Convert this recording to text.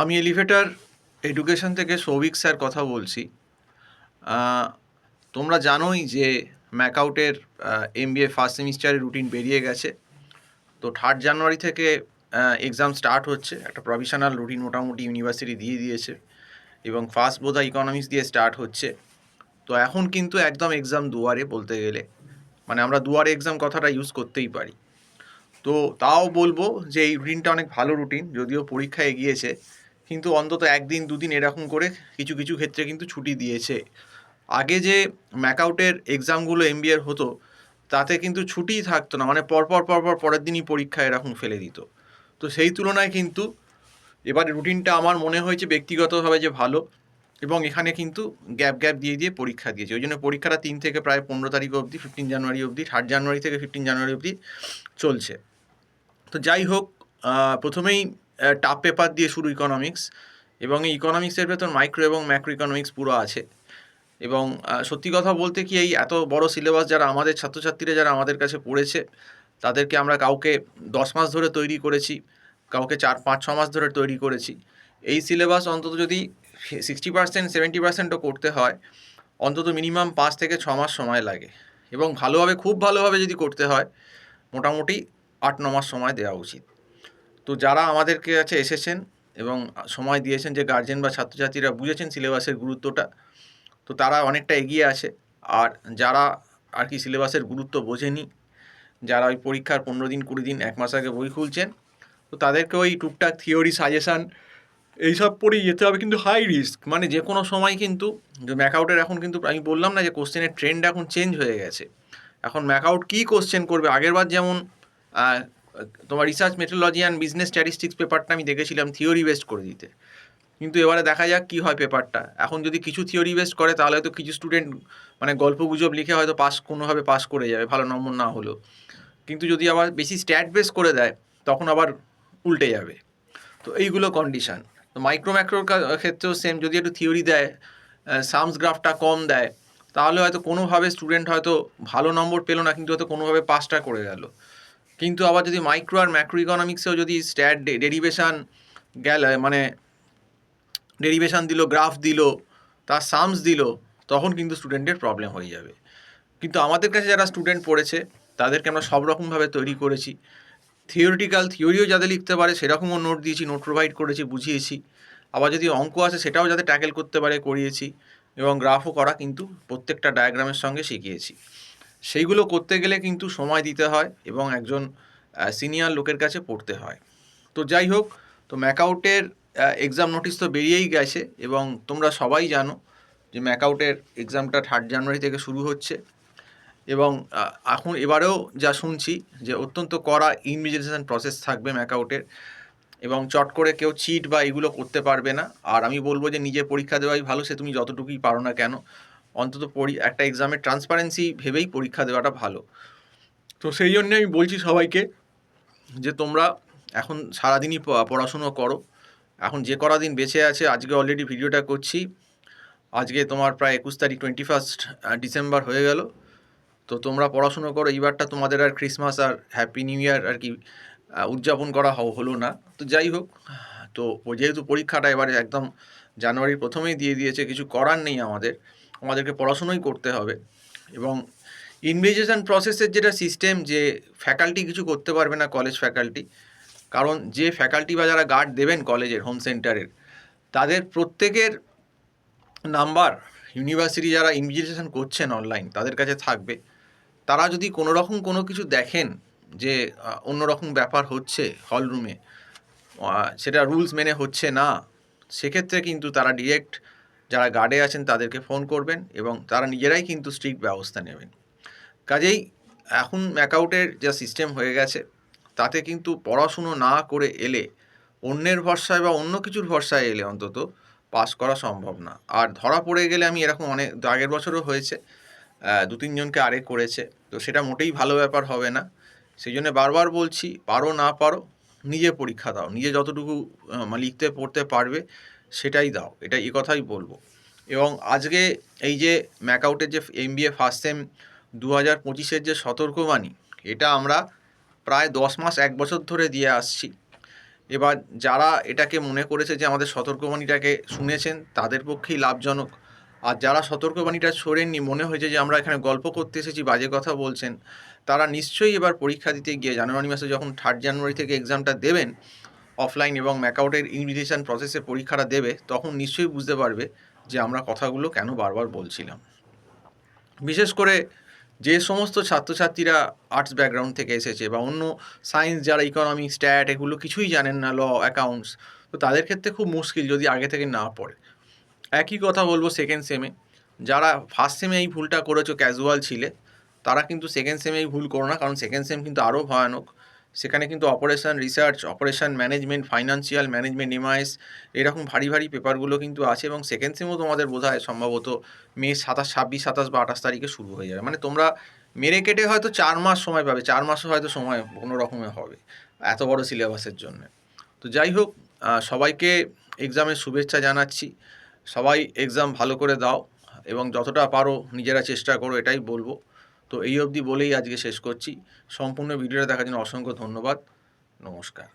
আমি elevator education থেকে Souvik sir কথা বলছি। তোমরা জানোই যে ম্যাকআউটের এমবিএ ফার্স্ট সেমিস্টারের রুটিন বেরিয়ে গেছে। তো 3rd জানুয়ারি থেকে এক্সাম স্টার্ট হচ্ছে। একটা প্রভিশনাল রুটিন মোটামুটি ইউনিভার্সিটি দিয়ে দিয়েছে এবং ফার্স্ট বোধহয় ইকোনমিক্স দিয়ে স্টার্ট হচ্ছে। তো এখন কিন্তু একদম এক্সাম দুয়ারে বলতে গেলে, মানে আমরা দুয়ারে এক্সাম কথাটা ইউজ করতেই পারি। তো তাও বলবো যে এই রুটিনটা অনেক ভালো রুটিন, যদিও পরীক্ষা এগিয়েছে, কিন্তু অন্তত একদিন দুদিন এরকম করে কিছু কিছু ক্ষেত্রে কিন্তু ছুটি দিয়েছে। আগে যে ম্যাকআউটের এক্সামগুলো এমবিএর হতো তাতে কিন্তু ছুটিই থাকতো না, মানে পরপর পরপর পরের দিনই পরীক্ষা এরকম ফেলে দিত। তো সেই তুলনায় কিন্তু এবার রুটিনটা আমার মনে হয়েছে ব্যক্তিগতভাবে যে ভালো, এবং এখানে কিন্তু গ্যাপ গ্যাপ দিয়ে দিয়ে পরীক্ষা দিয়েছে। ওই জন্য পরীক্ষাটা 3 থেকে প্রায় 15 তারিখ অবধি, 15 জানুয়ারি অবধি, 3rd জানুয়ারি থেকে 15 জানুয়ারি অবধি চলছে। তো যাই হোক, প্রথমেই টাফ পেপার দিয়ে শুরু ইকোনমিক্স, এবং এই ইকোনমিক্সের ভেতর মাইক্রো এবং ম্যাক্রো ইকোনমিক্স পুরো আছে। এবং সত্যি কথা বলতে কি, এই এত বড় সিলেবাস যারা আমাদের ছাত্রছাত্রীরা যারা আমাদের কাছে পড়েছে তাদেরকে আমরা কাউকে 10 মাস ধরে তৈরি করেছি, কাউকে 4-5-6 মাস ধরে তৈরি করেছি। এই সিলেবাস অন্তত যদি 60% 70%ও করতে হয়, অন্তত মিনিমাম 5 থেকে 6 মাস সময় লাগে, এবং ভালোভাবে খুব ভালোভাবে যদি করতে হয় মোটামুটি 8-9 মাস সময় দেওয়া উচিত। তো যারা আমাদের কাছে এসেছেন এবং সময় দিয়েছেন, যে গার্জেন বা ছাত্রছাত্রীরা বুঝেছেন সিলেবাসের গুরুত্বটা, তো তারা অনেকটা এগিয়ে আছে। আর যারা আর কি সিলেবাসের গুরুত্ব বোঝেনি, যারা ওই পরীক্ষার 15 দিন 20 দিন 1 মাস আগে বই খুলছেন, তো তাদেরকে ওই টুকটাক থিওরি সাজেশান এইসব পড়েই যেতে হবে, কিন্তু হাই রিস্ক। মানে যে কোনো সময় কিন্তু ম্যাকআউটের এখন কিন্তু আমি বললাম না যে কোশ্চেনের ট্রেন্ড এখন চেঞ্জ হয়ে গেছে। এখন ম্যাকআউট কী কোশ্চেন করবে, আগেরবার যেমন তোমার research methodology and business statistics পেপারটা আমি দেখেছিলাম থিওরি বেসড করে দিতে, কিন্তু এবারে দেখা যাক কী হয় পেপারটা। এখন যদি কিছু থিওরি বেসড করে তাহলে হয়তো কিছু স্টুডেন্ট মানে গল্পগুজব লিখে হয়তো কোনোভাবে পাস করে যাবে, ভালো নম্বর না হলেও। কিন্তু যদি আবার বেশি স্ট্যাট বেস করে দেয় তখন আবার উল্টে যাবে। তো এইগুলো কন্ডিশান। তো মাইক্রো ম্যাক্রোর ক্ষেত্রেও সেম, যদি একটু থিওরি দেয়, সামস গ্রাফটা কম দেয়, তাহলে হয়তো কোনোভাবে স্টুডেন্ট হয়তো ভালো নম্বর পেলো না, কিন্তু হয়তো কোনোভাবে পাসটা করে গেল। কিন্তু আবার যদি মাইক্রো আর ম্যাক্রো ইকোনমিক্সেও যদি স্ট্যাট ডেরিভেশান গেল, মানে ডেরিভেশান দিল, গ্রাফ দিল, তার সামস দিল, তখন কিন্তু স্টুডেন্টের প্রবলেম হয়ে যাবে। কিন্তু আমাদের কাছে যারা স্টুডেন্ট পড়েছে তাদেরকে আমরা সব রকমভাবে তৈরি করেছি। থিওরিও যাতে লিখতে পারে সেরকমও নোট দিয়েছি, নোট প্রোভাইড করেছি, বুঝিয়েছি। আবার যদি অঙ্ক আছে সেটাও যাতে ট্যাকেল করতে পারে করিয়েছি, এবং গ্রাফও করা কিন্তু প্রত্যেকটা ডায়াগ্রামের সঙ্গে শিখিয়েছি। সেইগুলো করতে গেলে কিন্তু সময় দিতে হয় এবং একজন সিনিয়র লোকের কাছে পড়তে হয়। তো যাই হোক, তো ম্যাকআউটের এক্সাম নোটিশ তো বেরিয়েই গেছে, এবং তোমরা সবাই জানো যে ম্যাকআউটের এক্সামটা 3rd জানুয়ারি থেকে শুরু হচ্ছে। এবং এখন এবারেও যা শুনছি যে অত্যন্ত কড়া ইনভিজিলেশন প্রসেস থাকবে ম্যাকআউটের, এবং চট করে কেউ চিট বা এগুলো করতে পারবে না। আর আমি বলবো যে নিজে পরীক্ষা দেওয়াই ভালো, সে তুমি যতটুকুই পারো না কেন, অন্তত একটা এক্সামের ট্রান্সপারেন্সি ভেবেই পরীক্ষা দেওয়াটা ভালো। তো সেই জন্যে আমি বলছি সবাইকে যে তোমরা এখন সারাদিনই পড়াশুনো করো। এখন যে কটা দিন বেঁচে আছে, আজকে অলরেডি ভিডিওটা করছি, আজকে তোমার প্রায় 21 তারিখ, 21 ডিসেম্বর হয়ে গেল। তো তোমরা পড়াশুনো করো। এইবারটা তোমাদের আর ক্রিসমাস আর হ্যাপি নিউ ইয়ার আর কি উদযাপন করা হলো না। তো যাই হোক, তো যেহেতু পরীক্ষাটা এবারে একদম জানুয়ারির প্রথমেই দিয়ে দিয়েছে, কিছু করার নেই, আমাদেরকে পড়াশুনোই করতে হবে। এবং ইনভিজিলেশন প্রসেসের যেটা সিস্টেম, যে ফ্যাকাল্টি কিছু করতে পারবে না, কলেজ ফ্যাকাল্টি। কারণ যে ফ্যাকাল্টি বা যারা গার্ড দেবেন কলেজের হোম সেন্টারের, তাদের প্রত্যেকের নাম্বার ইউনিভার্সিটি যারা ইনভিজিলেশন করছেন অনলাইন তাদের কাছে থাকবে। তারা যদি কোনো রকম কোনো কিছু দেখেন যে অন্যরকম ব্যাপার হচ্ছে হল রুমে, সেটা রুলস মেনে হচ্ছে না, সেক্ষেত্রে কিন্তু তারা ডিরেক্ট যারা গার্ডে আছেন তাদেরকে ফোন করবেন, এবং তারা নিজেরাই কিন্তু স্ট্রিক্ট ব্যবস্থা নেবেন। কাজেই এখন ম্যাকআউটের যা সিস্টেম হয়ে গেছে, তাতে কিন্তু পড়াশুনো না করে এলে, অন্যের ভরসায় বা অন্য কিছুর ভরসায় এলে অন্তত পাস করা সম্ভব না। আর ধরা পড়ে গেলে, আমি এরকম অনেক আগের বছরও হয়েছে, 2-3 জনকে আরে করেছে, তো সেটা মোটেই ভালো ব্যাপার হবে না। সেই জন্য বারবার বলছি, পারো না পারো নিজে পরীক্ষা দাও, নিজে যতটুকু লিখতে পড়তে পারবে সেটাই দাও, এই কথাই বলবো। এবং আজকে এই যে ম্যাকআউটের যে এমবিএ ফার্স্ট সেম 2025-এর যে সতর্কবাণী, এটা আমরা প্রায় 10 মাস 1 বছর ধরে দিয়ে আসছি, এবার যারা এটাকে মনে করেছে যে আমাদের সতর্কবাণীটাকে শুনেছেন তাদের পক্ষেই লাভজনক, আর যারা সতর্কবাণীটা শোনেননি, মনে হয়েছে যে আমরা এখানে গল্প করতে এসেছি, বাজে কথা বলছেন, তারা নিশ্চয়ই এবার পরীক্ষা দিতে গিয়ে জানুয়ারি মাসে যখন 3 জানুয়ারি থেকে এক্সামটা দেবেন অফলাইন এবং ম্যাকআউটের ইনভিটেশন প্রসেসে পরীক্ষাটা দেবে, তখন নিশ্চয়ই বুঝতে পারবে যে আমরা কথাগুলো কেন বারবার বলছিলাম। বিশেষ করে যে সমস্ত ছাত্রছাত্রীরা আর্টস ব্যাকগ্রাউন্ড থেকে এসেছে বা অন্য সায়েন্স, যারা ইকোনমি, স্ট্যাট এগুলো কিছুই জানেন না, ল, অ্যাকাউন্টস, তো তাদের ক্ষেত্রে খুব মুশকিল যদি আগে থেকে না পড়ে। একই কথা বলবো সেকেন্ড সেমে, যারা ফার্স্ট সেমে এই ভুলটা করেছো, ক্যাজুয়াল ছিলে, তারা কিন্তু সেকেন্ড সেমে এই ভুল করো না, কারণ সেকেন্ড সেম কিন্তু আরও ভয়ানক। সেখানে কিন্তু operation research, operation management, financial management, MIS, এরকম ভারী ভারী পেপারগুলো কিন্তু আছে, এবং সেকেন্ড সেমও তোমাদের বোধহয় সম্ভবত মে 26, 27 বা 28 তারিখে শুরু হয়ে যাবে। মানে তোমরা মেরে কেটে হয়তো 4 মাস সময় পাবে, 4 মাসও হয়তো সময় কোনো রকমে হবে এত বড় সিলেবাসের জন্য। তো যাই হোক, সবাইকে এক্সামের শুভেচ্ছা জানাচ্ছি। সবাই এক্সাম ভালো করে দাও এবং যতটা পারো নিজেরা চেষ্টা করো, এটাই বলবো। তো এই অবধি বলেই আজকে শেষ করছি। সম্পূর্ণ ভিডিওটা দেখার জন্য অসংখ্য ধন্যবাদ। নমস্কার।